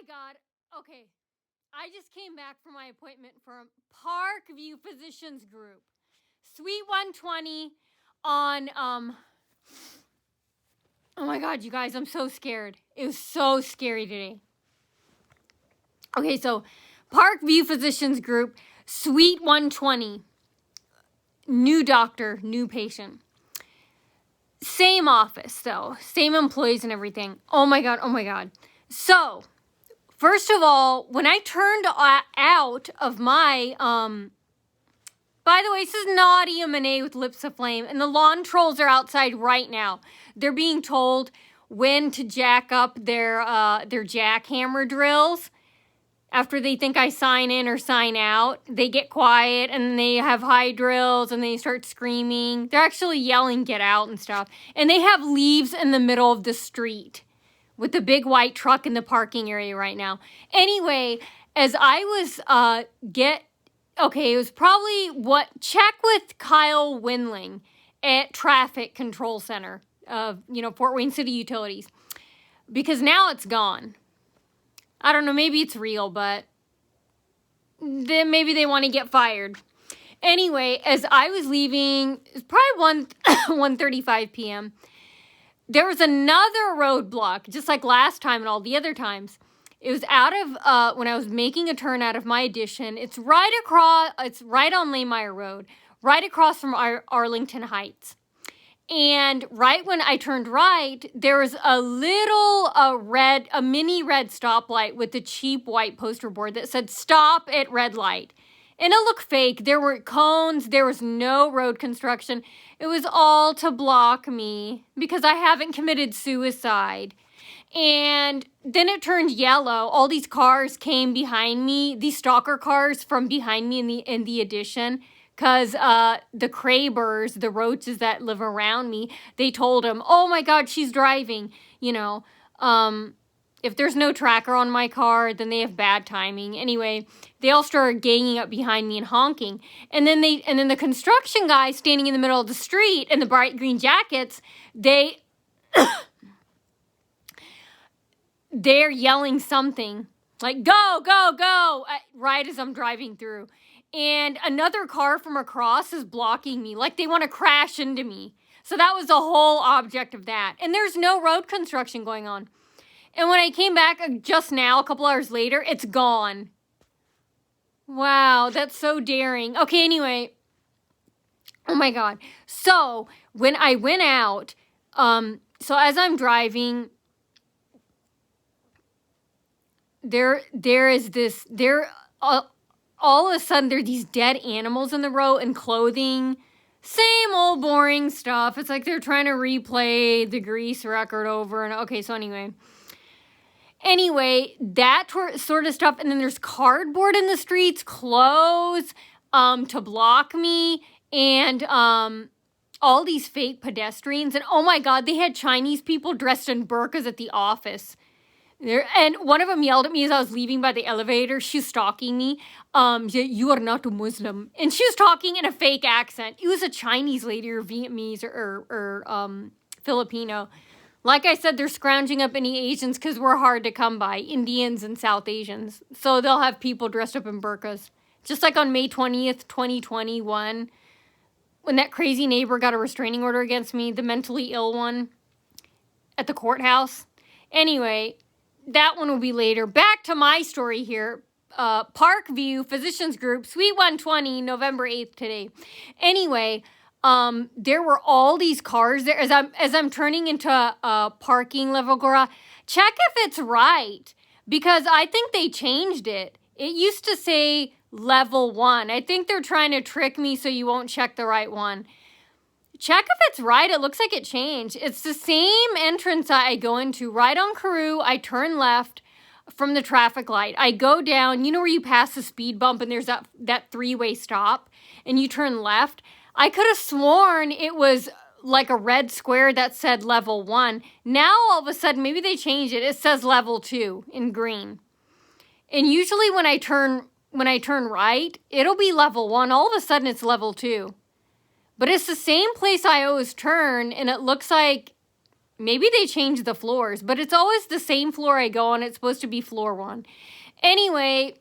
my God. Okay. I just came back from my appointment from Parkview Physicians Group. Suite 120 on, oh my God, you guys, I'm so scared. It was so scary today. Okay, so Parkview Physicians Group, Suite 120. New doctor, new patient. Same office, though. Same employees and everything. Oh my God, oh my God. So, first of all, when I turned out of my, by the way, this is Nadia Monet with Lips of Flame, and the lawn trolls are outside right now. They're being told when to jack up their jackhammer drills. After they think I sign in or sign out, they get quiet and they have high drills and they start screaming. They're actually yelling, get out and stuff. And they have leaves in the middle of the street with the big white truck in the parking area right now. Anyway, as I was, it was probably check with Kyle Winling at Traffic Control Center of, Fort Wayne City Utilities. Because now it's gone. I don't know, maybe it's real, but then maybe they want to get fired. Anyway, as I was leaving, it's probably 1:35 p.m., there was another roadblock, just like last time and all the other times. It was out of, when I was making a turn out of my addition. It's right on Laymeyer Road, right across from Arlington Heights. And right when I turned right, there was a mini red stoplight with a cheap white poster board that said, stop at red light. And it looked fake. There were cones. There was no road construction. It was all to block me because I haven't committed suicide. And then it turned yellow. All these cars came behind me, these stalker cars from behind me in the addition. Because the Krabers, the roaches that live around me, they told him, oh my God, she's driving. If there's no tracker on my car, then they have bad timing. Anyway, they all started ganging up behind me and honking. And then the construction guys standing in the middle of the street in the bright green jackets, they're yelling something like, go, go, go, right as I'm driving through. And another car from across is blocking me, like they want to crash into me. So that was the whole object of that. And there's no road construction going on. And when I came back just now, a couple hours later, it's gone. Wow, that's so daring. Okay, anyway. Oh my God. So when I went out, so as I'm driving, all of a sudden, there are these dead animals in the road and clothing. Same old boring stuff. It's like they're trying to replay the Grease record over. And okay, so anyway, that sort of stuff. And then there's cardboard in the streets, clothes to block me, and all these fake pedestrians. And oh my God, they had Chinese people dressed in burqas at the office. And one of them yelled at me as I was leaving by the elevator. She's stalking me. You are not a Muslim. And she was talking in a fake accent. It was a Chinese lady or Vietnamese or Filipino. Like I said, they're scrounging up any Asians because we're hard to come by. Indians and South Asians. So they'll have people dressed up in burqas. Just like on May 20th, 2021, when that crazy neighbor got a restraining order against me, the mentally ill one at the courthouse. Anyway, that one will be later. Back to my story here. Parkview Physicians Group, Suite 120, November 8th today. Anyway, there were all these cars there. As I'm turning into a parking level garage, check if it's right. Because I think they changed it. It used to say level 1. I think they're trying to trick me so you won't check the right one. Check if it's right. It looks like it changed. It's the same entrance I go into. Right on Carew, I turn left from the traffic light. I go down, where you pass the speed bump and there's that three-way stop, and you turn left. I could have sworn it was like a red square that said level 1. Now, all of a sudden, maybe they changed it. It says level 2 in green. And usually when I turn right, it'll be level 1. All of a sudden, it's level 2. But it's the same place I always turn, and it looks like maybe they changed the floors, but it's always the same floor I go on. It's supposed to be floor 1. Anyway,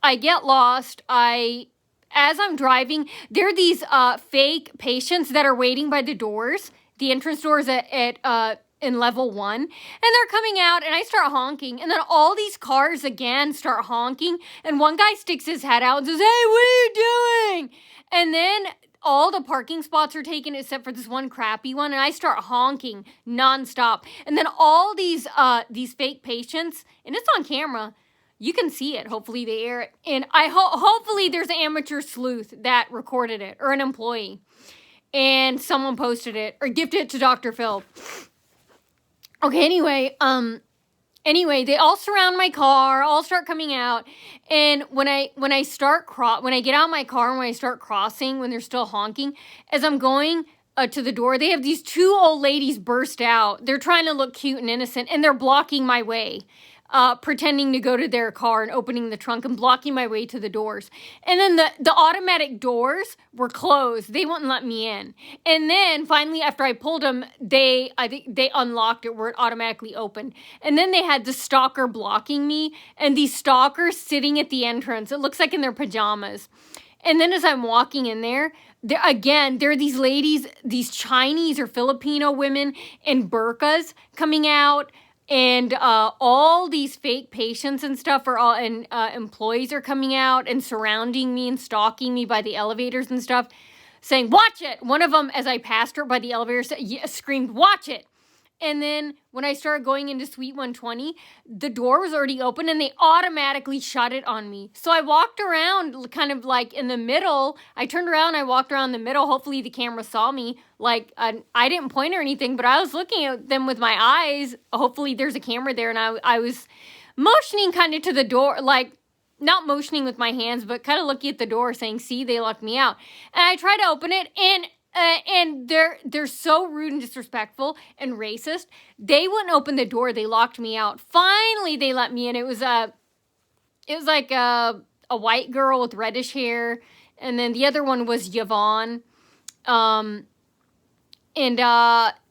I get lost. As I'm driving, there are these fake patients that are waiting by the doors, the entrance doors in level 1, and they're coming out, and I start honking, and then all these cars again start honking, and one guy sticks his head out and says, "Hey, what are you doing?" And then all the parking spots are taken except for this one crappy one, and I start honking nonstop. And then all these fake patients, and it's on camera. You can see it. Hopefully they air it. And hopefully there's an amateur sleuth that recorded it, or an employee, and someone posted it or gifted it to Dr. Phil. Okay, anyway, they all surround my car, all start coming out, and when I get out of my car and when I start crossing, when they're still honking, as I'm going to the door, they have these 2 old ladies burst out. They're trying to look cute and innocent, and they're blocking my way. Pretending to go to their car and opening the trunk and blocking my way to the doors. And then the automatic doors were closed. They wouldn't let me in. And then finally, after I pulled them, I think they unlocked it where it automatically opened. And then they had the stalker blocking me, and these stalkers sitting at the entrance. It looks like in their pajamas. And then as I'm walking in there are these ladies, these Chinese or Filipino women in burqas coming out. And all these fake patients and stuff employees are coming out and surrounding me and stalking me by the elevators and stuff, saying, "Watch it!" One of them, as I passed her by the elevator, screamed, "Watch it!" And then when I started going into Suite 120, the door was already open and they automatically shut it on me. So I walked around kind of like in the middle. I turned around, I walked around the middle. Hopefully the camera saw me. Like, I didn't point or anything, but I was looking at them with my eyes. Hopefully there's a camera there, and I was motioning kind of to the door, like, not motioning with my hands, but kind of looking at the door saying, "See, they locked me out." And I tried to open it, and they're so rude and disrespectful and racist. They wouldn't open the door. They locked me out. Finally, they let me in. It was like a white girl with reddish hair, and then the other one was Yvonne.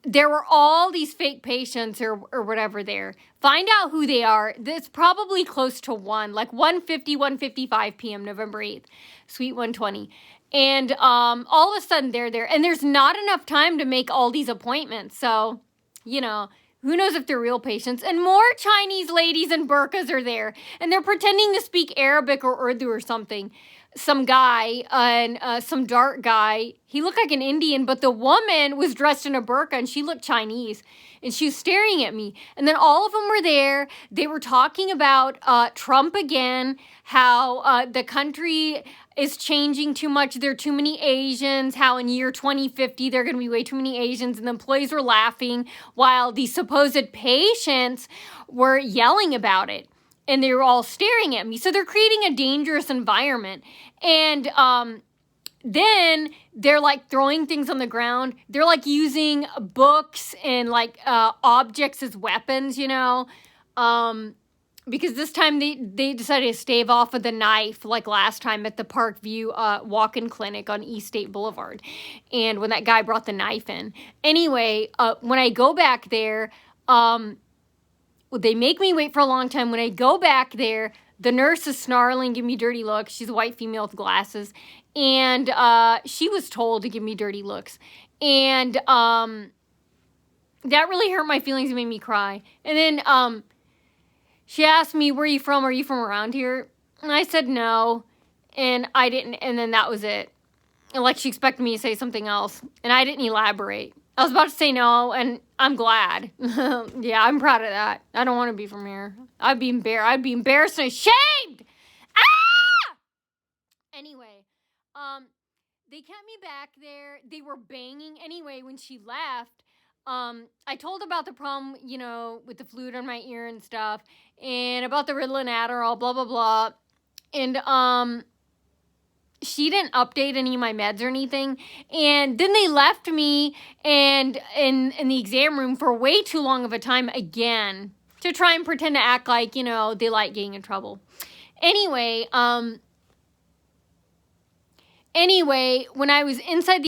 There were all these fake patients or whatever there. Find out who they are. It's probably close to 1, like 1:50, 1:55 p.m., November 8th, Suite 120. And all of a sudden they're there. And there's not enough time to make all these appointments. So, who knows if they're real patients. And more Chinese ladies in burqas are there. And they're pretending to speak Arabic or Urdu or something. Some guy, some dark guy, he looked like an Indian, but the woman was dressed in a burqa and she looked Chinese. And she was staring at me. And then all of them were there. They were talking about Trump again, how the country is changing too much. There are too many Asians, how in year 2050 there are going to be way too many Asians. And the employees were laughing while the supposed patients were yelling about it. And they were all staring at me. So they're creating a dangerous environment. And then they're like throwing things on the ground. They're like using books and like objects as weapons, because this time they decided to stave off with the knife like last time at the Parkview walk-in clinic on East State Boulevard. And when that guy brought the knife in. Anyway, when I go back there, they make me wait for a long time. When I go back there, the nurse is snarling, giving me dirty looks. She's a white female with glasses. And she was told to give me dirty looks. And that really hurt my feelings and made me cry. And then she asked me, "Where are you from? Are you from around here?" And I said no. And I didn't. And then that was it. And like she expected me to say something else. And I didn't elaborate. I was about to say no, and I'm glad. Yeah, I'm proud of that. I don't want to be from here. I'd be embarrassed and ashamed. Ah! Anyway, they kept me back there. They were banging. Anyway, when she left, I told about the problem, with the fluid on my ear and stuff, and about the Ritalin Adderall, blah, blah, blah. And, she didn't update any of my meds or anything. And then they left me and in the exam room for way too long of a time again to try and pretend to act like, they like getting in trouble. Anyway, when I was inside the